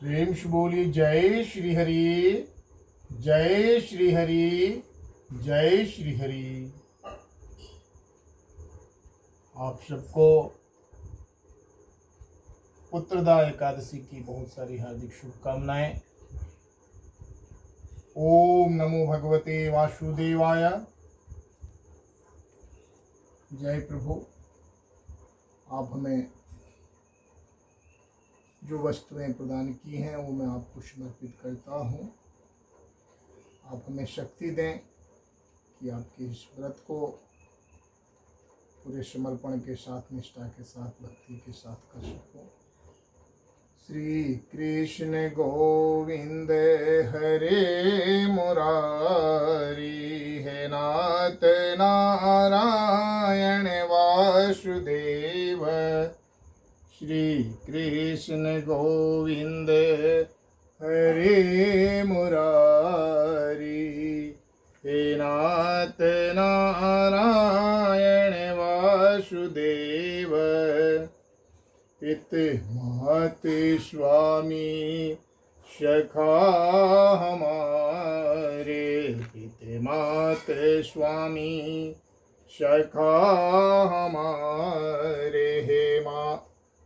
प्रेम से बोलिए जय श्री हरि, जय श्री हरि, जय श्री हरि। आप सबको पुत्रदा एकादशी की बहुत सारी हार्दिक शुभकामनाएं। ओम नमो भगवते वासुदेवाय। जय प्रभु। आप हमें जो वस्तुएं प्रदान की हैं वो मैं आपको समर्पित करता हूँ। आप हमें शक्ति दें कि आपके इस व्रत को पूरे समर्पण के साथ, निष्ठा के साथ, भक्ति के साथ कर सको। श्री कृष्ण गोविंद हरे मुरारी, हे नाथ नारायण वासुदेव। श्री कृष्ण गोविंद हरे मुरारी, हे नाथ नारायण वासुदेव। पित मात स्वामी सखा हमारे, पित मात स्वामी सखा हमारे, हे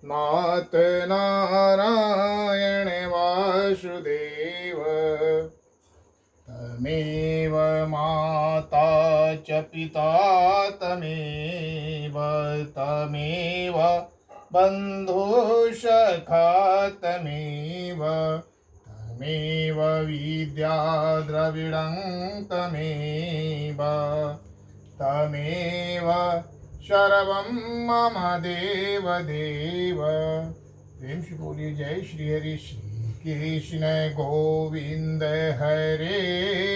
नाथ नारायण वासुदेव। तमेव माता च पिता तमेव, तमेव बन्धुसखा तमेव, तमेव विद्या द्रविणं तमेव, तमेव सर्वं मम देव देव। प्रेम से बोलिए जय श्री हरि। श्री कृष्ण गोविंद हरे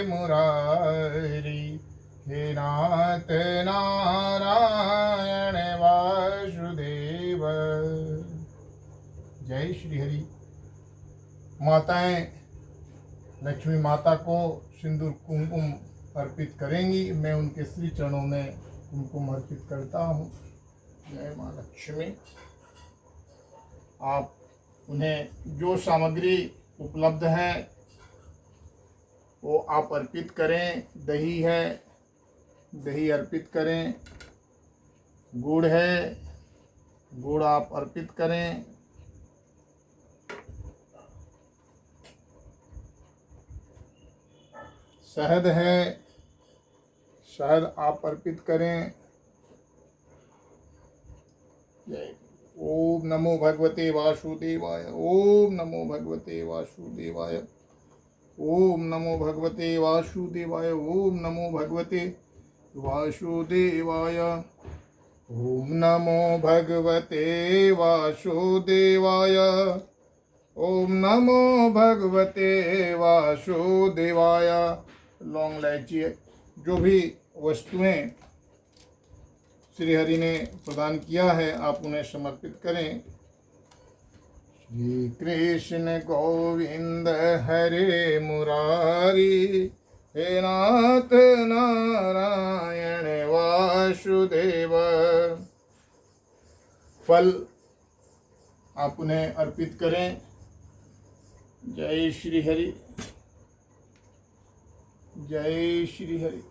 मुरारी, हे नाथ नारायण वासुदेव। जय श्री हरि। माताएं लक्ष्मी माता को सिंदूर कुमकुम अर्पित करेंगी। मैं उनके श्री चरणों में कुमकुम अर्पित करता हूँ। जय माँ लक्ष्मी। आप उन्हें जो सामग्री उपलब्ध है वो आप अर्पित करें। दही है, दही अर्पित करें। गुड़ है, गुड़ आप अर्पित करें। शहद है, शहद आप अर्पित करें। जय। ओम नमो भगवते वासुदेवाय, ओम नमो भगवते वासुदेवाय, ओम नमो भगवते वासुदेवाय, ओम नमो भगवते वासुदेवाय, ओम नमो भगवते वासुदेवाय, ओम नमो भगवते वासुदेवाय। लौंग इलायची जो भी वस्तुएं श्री हरि ने प्रदान किया है आप उन्हें समर्पित करें। श्री कृष्ण गोविंद हरे मुरारी, हे नाथ नारायण वासुदेव। फल आप उन्हें अर्पित करें। जय श्री हरि, जय श्री हरि।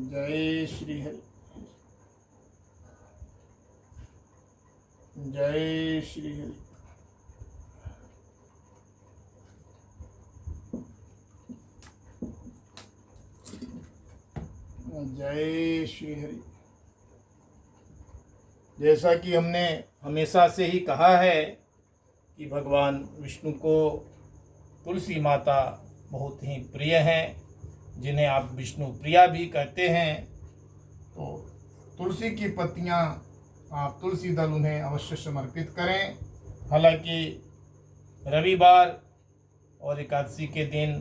जय श्री हरि, जय श्री हरि। जय श्री हरि। जैसा कि हमने हमेशा से ही कहा है कि भगवान विष्णु को तुलसी माता बहुत ही प्रिय हैं, जिन्हें आप विष्णु प्रिया भी कहते हैं। तो तुलसी की पत्तियां आप तुलसी दल उन्हें अवश्य समर्पित करें। हालांकि रविवार और एकादशी के दिन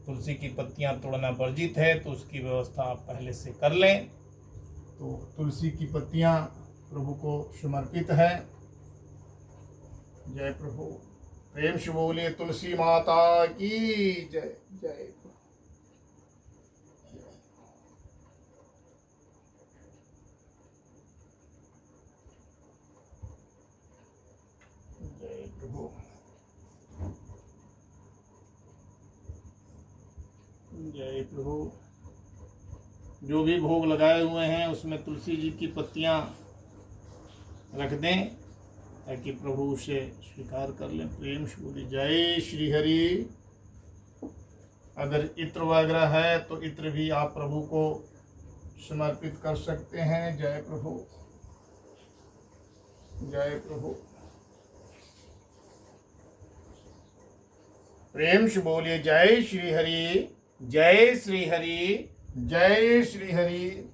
तुलसी की पत्तियां तोड़ना वर्जित है, तो उसकी व्यवस्था आप पहले से कर लें। तो तुलसी की पत्तियां प्रभु को समर्पित है। जय प्रभु। प्रेम से बोलिए तुलसी माता की जय। जय। प्रभु। जय प्रभु। जो भी भोग लगाए हुए हैं उसमें तुलसी जी की पत्तियां रख दें ताकि प्रभु उसे स्वीकार कर लें। प्रेम से बोली जय श्री हरि। अगर इत्र वगैरह है तो इत्र भी आप प्रभु को समर्पित कर सकते हैं। जय प्रभु, जय प्रभु। प्रेम से बोलिए जय श्री हरि, जय श्री हरि, जय श्री हरि।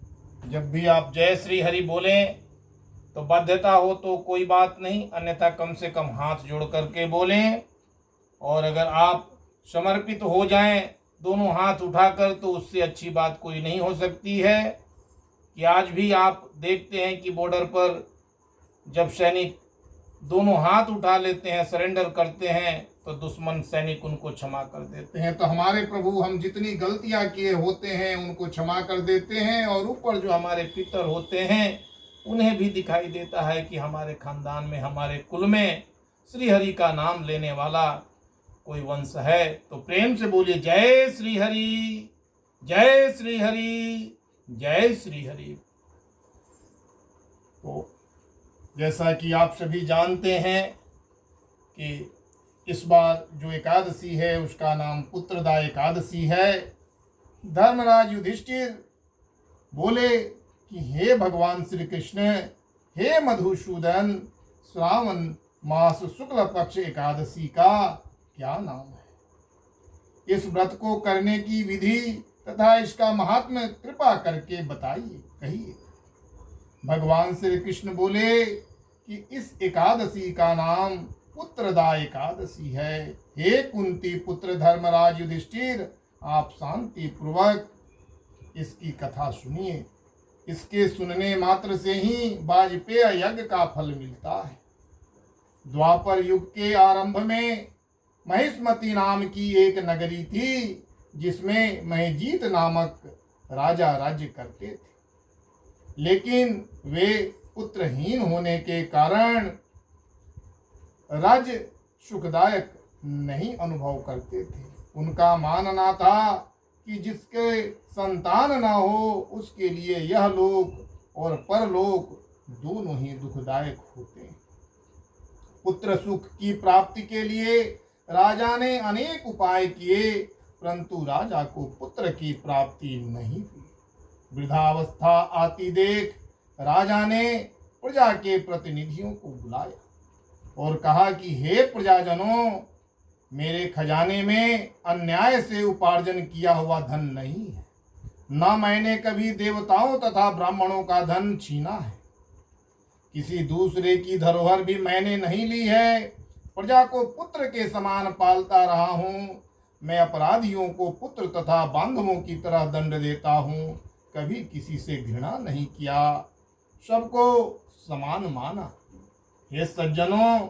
जब भी आप जय श्री हरि बोलें तो बाध्यता हो तो कोई बात नहीं, अन्यथा कम से कम हाथ जोड़ करके बोलें। और अगर आप समर्पित हो जाएं दोनों हाथ उठाकर तो उससे अच्छी बात कोई नहीं हो सकती है। कि आज भी आप देखते हैं कि बॉर्डर पर जब सैनिक दोनों हाथ उठा लेते हैं, सरेंडर करते हैं, तो दुश्मन सैनिक उनको क्षमा कर देते हैं। तो हमारे प्रभु हम जितनी गलतियां किए होते हैं उनको क्षमा कर देते हैं। और ऊपर जो हमारे पितर होते हैं उन्हें भी दिखाई देता है कि हमारे खानदान में, हमारे कुल में श्री हरि का नाम लेने वाला कोई वंश है। तो प्रेम से बोलिए जय श्री हरि, जय श्री हरि, जय श्री हरि। तो जैसा कि आप सभी जानते हैं कि इस बार जो एकादशी है उसका नाम पुत्रदा एकादशी है। धर्मराज युधिष्ठिर बोले कि हे भगवान श्री कृष्ण, हे मधुसूदन, श्रावण मास शुक्ल पक्ष एकादशी का क्या नाम है? इस व्रत को करने की विधि तथा इसका महात्म्य कृपा करके बताइए, कहिए। भगवान श्री कृष्ण बोले कि इस एकादशी का नाम पुत्रदा एकादशी है। हे कुंती पुत्र धर्मराज युधिष्ठिर, आप शांति पूर्वक इसकी कथा सुनिए। इसके सुनने मात्र से ही वाजपेय यज्ञ का फल मिलता है। द्वापर युग के आरंभ में महिष्मती नाम की एक नगरी थी जिसमें महिजीत नामक राजा राज्य करते थे। लेकिन वे पुत्रहीन होने के कारण राज्य सुखदायक नहीं अनुभव करते थे। उनका मानना था कि जिसके संतान न हो उसके लिए यह लोक और परलोक दोनों ही दुखदायक होते हैं। पुत्र सुख की प्राप्ति के लिए राजा ने अनेक उपाय किए, परंतु राजा को पुत्र की प्राप्ति नहीं हुई। वृद्धावस्था आती देख राजा ने प्रजा के प्रतिनिधियों को बुलाया और कहा कि हे प्रजाजनों, मेरे खजाने में अन्याय से उपार्जन किया हुआ धन नहीं है, न मैंने कभी देवताओं तथा ब्राह्मणों का धन छीना है। किसी दूसरे की धरोहर भी मैंने नहीं ली है। प्रजा को पुत्र के समान पालता रहा हूँ। मैं अपराधियों को पुत्र तथा बांधवों की तरह दंड देता हूँ। कभी किसी से घृणा नहीं किया, सबको समान माना। हे सज्जनों,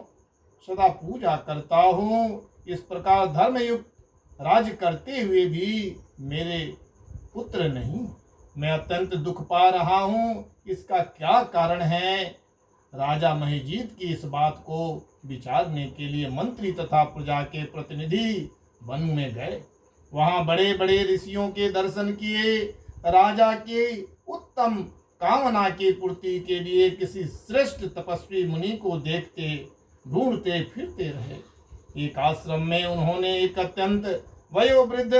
सदा पूजा करता हूँ। इस प्रकार धर्मयुक्त राज्य करते हुए भी मेरे पुत्र नहीं। मैं अत्यंत दुख पा रहा हूँ। इसका क्या कारण है? राजा महिजीत की इस बात को विचारने के लिए मंत्री तथा प्रजा के प्रतिनिधि वन में गए। वहां बड़े बड़े ऋषियों के दर्शन किए। राजा के उत्तम कामना की पूर्ति के लिए किसी श्रेष्ठ तपस्वी मुनि को देखते ढूंढते फिरते रहे। एक आश्रम में उन्होंने एक अत्यंत वयोवृद्ध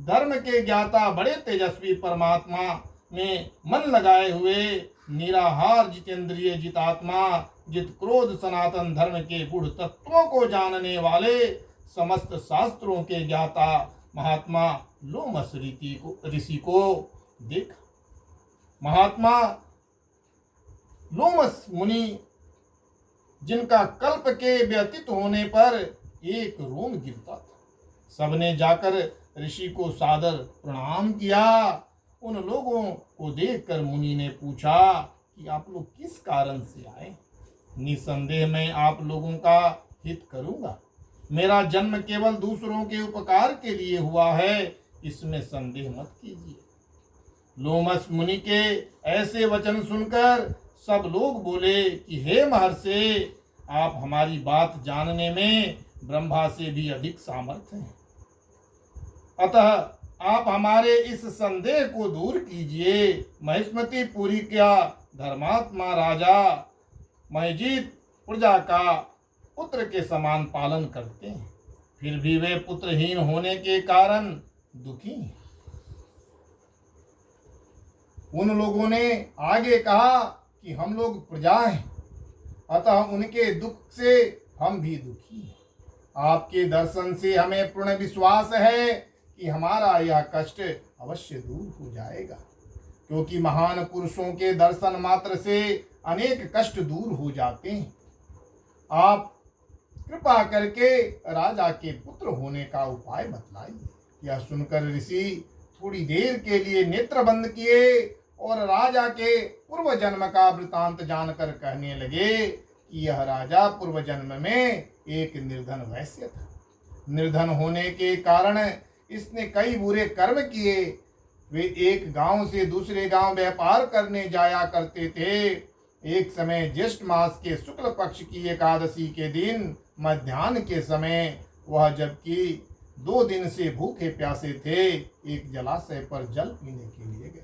धर्म के ज्ञाता बड़े तेजस्वी परमात्मा में मन लगाए हुए निराहार जितेंद्रिय जितात्मा जित क्रोध सनातन धर्म के गुण तत्वों को जानने वाले समस्त शास्त्रों के ज्ञाता महात्मा लोमस ऋषि को देखा। महात्मा लोमस मुनि जिनका कल्प के व्यतीत होने पर एक रोम गिरता था। सबने जाकर ऋषि को सादर प्रणाम किया। उन लोगों को देखकर मुनि ने पूछा कि आप लोग किस कारण से आए? निसंदेह मैं आप लोगों का हित करूंगा। मेरा जन्म केवल दूसरों के उपकार के लिए हुआ है, इसमें संदेह मत कीजिए। लोमस मुनि के ऐसे वचन सुनकर सब लोग बोले कि हे महर्षि, आप हमारी बात जानने में ब्रह्मा से भी अधिक सामर्थ्य हैं। अतः आप हमारे इस संदेह को दूर कीजिए। महिष्मति पुरी का धर्मात्मा राजा महिजीत प्रजा का पुत्र के समान पालन करते हैं, फिर भी वे पुत्रहीन होने के कारण दुखी हैं। उन लोगों ने आगे कहा कि हम लोग प्रजा हैं, अतः उनके दुख से हम भी दुखी हैं। आपके दर्शन से हमें पूर्ण विश्वास है कि हमारा यह कष्ट अवश्य दूर हो जाएगा, क्योंकि महान पुरुषों के दर्शन मात्र से अनेक कष्ट दूर हो जाते हैं। आप कृपा करके राजा के पुत्र होने का उपाय बतलाइए। यह सुनकर ऋषि थोड़ी देर के लिए नेत्र बंद किए और राजा के पूर्व जन्म का वृतांत जानकर कहने लगे कि यह राजा पूर्व जन्म में एक निर्धन वैश्य था। निर्धन होने के कारण इसने कई बुरे कर्म किए। वे एक गांव से दूसरे गांव व्यापार करने जाया करते थे। एक समय ज्येष्ठ मास के शुक्ल पक्ष की एकादशी के दिन मध्याह्न के समय वह जबकि 2 दिन से भूखे प्यासे थे, एक जलाशय पर जल पीने के लिए गए।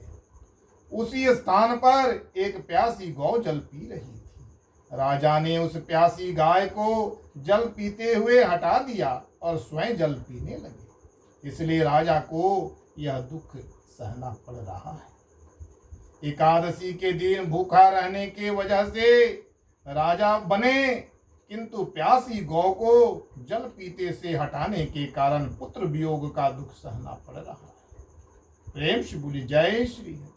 उसी स्थान पर एक प्यासी गौ जल पी रही थी। राजा ने उस प्यासी गाय को जल पीते हुए हटा दिया और स्वयं जल पीने लगे। इसलिए राजा को यह दुख सहना पड़ रहा है। एकादशी के दिन भूखा रहने के वजह से राजा बने, किंतु प्यासी गौ को जल पीते से हटाने के कारण पुत्र वियोग का दुख सहना पड़ रहा है। प्रेम से बोली जय श्री हरि।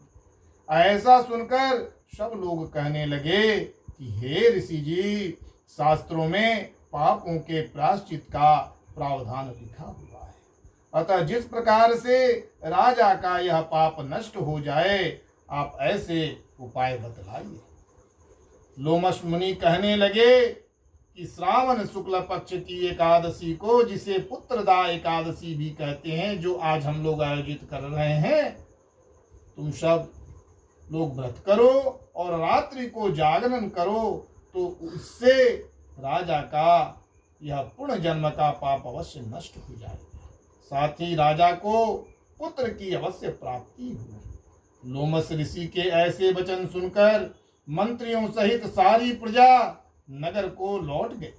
ऐसा सुनकर सब लोग कहने लगे कि हे ऋषि जी, शास्त्रों में पापों के प्रायश्चित का प्रावधान लिखा हुआ है, अतः जिस प्रकार से राजा का यह पाप नष्ट हो जाए, आप ऐसे उपाय बतलाइए। लोमश मुनि कहने लगे कि श्रावण शुक्ल पक्ष की एकादशी को, जिसे पुत्रदा एकादशी भी कहते हैं, जो आज हम लोग आयोजित कर रहे हैं, तुम सब लोग व्रत करो और रात्रि को जागरण करो, तो इससे राजा का यह पूर्ण जन्म का पाप अवश्य नष्ट हो जाएगा, साथ ही राजा को पुत्र की अवश्य प्राप्ति हो। लोमस ऋषि के ऐसे वचन सुनकर मंत्रियों सहित सारी प्रजा नगर को लौट गई।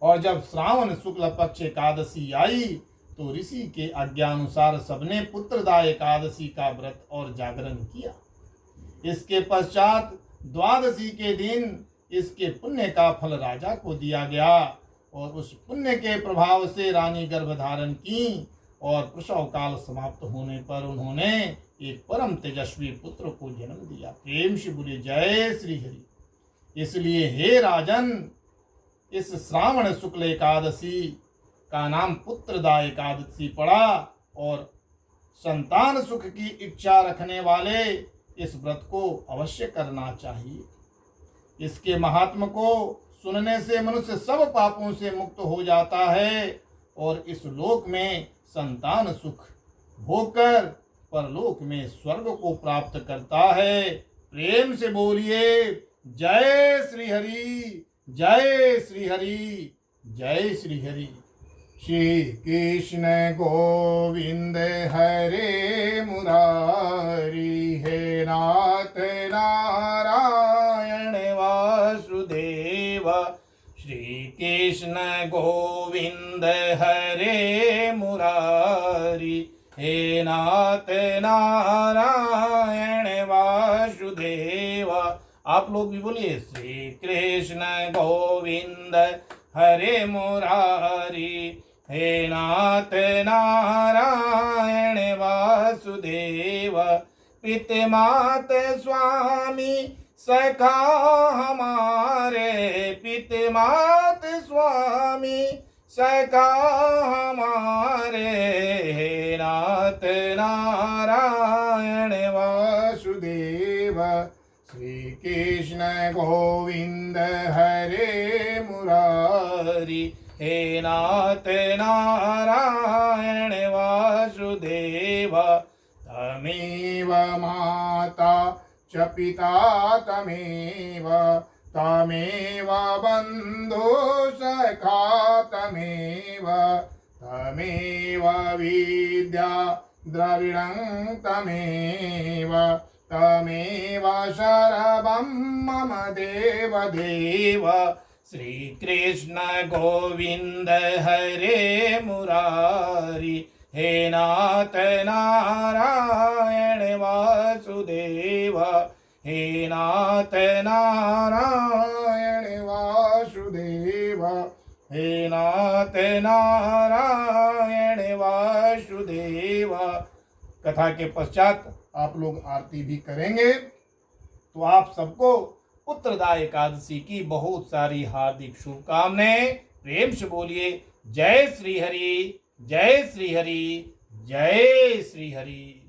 और जब श्रावण शुक्ल पक्ष एकादशी आई तो ऋषि के आज्ञानुसार सबने पुत्रदा एकादशी का व्रत और जागरण किया। इसके पश्चात द्वादशी के दिन इसके पुण्य का फल राजा को दिया गया और उस पुण्य के प्रभाव से रानी गर्भ धारण की और प्रसव काल समाप्त होने पर उन्होंने एक परम तेजस्वी पुत्र को जन्म दिया। प्रेम से बोले जय श्री हरि। इसलिए हे राजन, इस श्रावण शुक्ल एकादशी का नाम पुत्रदा एकादशी पड़ा और संतान सुख की इच्छा रखने वाले इस व्रत को अवश्य करना चाहिए। इसके महात्म को सुनने से मनुष्य सब पापों से मुक्त हो जाता है और इस लोक में संतान सुख भोगकर परलोक में स्वर्ग को प्राप्त करता है। प्रेम से बोलिए जय श्री हरि, जय श्री हरि, जय श्री हरि। श्री कृष्ण गोविंद हरे मुरारी, हे नाथ नारायण वासुदेव। श्री कृष्ण गोविंद हरे मुरारी, हे नाथ नारायण वासुदेव। आप लोग भी बोलिए श्री कृष्ण गोविंद हरे मुरारी, हे नाथ नारायण वासुदेव। पितमात स्वामी सखा हमारे, पितमात स्वामी सखा हमारे, हे नाथ नारायण वासुदेव। श्री कृष्ण गोविंद हरे मुरारी, हे नाथ नारायण वासुदेव। तमेव माता च पिता तमेव, तमेव बन्धो सखा तमेव तमेव विद्या द्रविणं तमेव तमेव शरवं मम देव देव श्रीकृष्ण गोविंद हरे मुरारी हे नाथ नारायण वासुदेव हे नाथ नारायण वासुदेव हे नाथ नारायण वासुदेव। कथा के पश्चात आप लोग आरती भी करेंगे। तो आप सबको उत्तरदाय एकादशी की बहुत सारी हार्दिक शुभकामनाएं। प्रेम से बोलिए जय श्री हरि, जय श्री हरि, जय श्री हरि।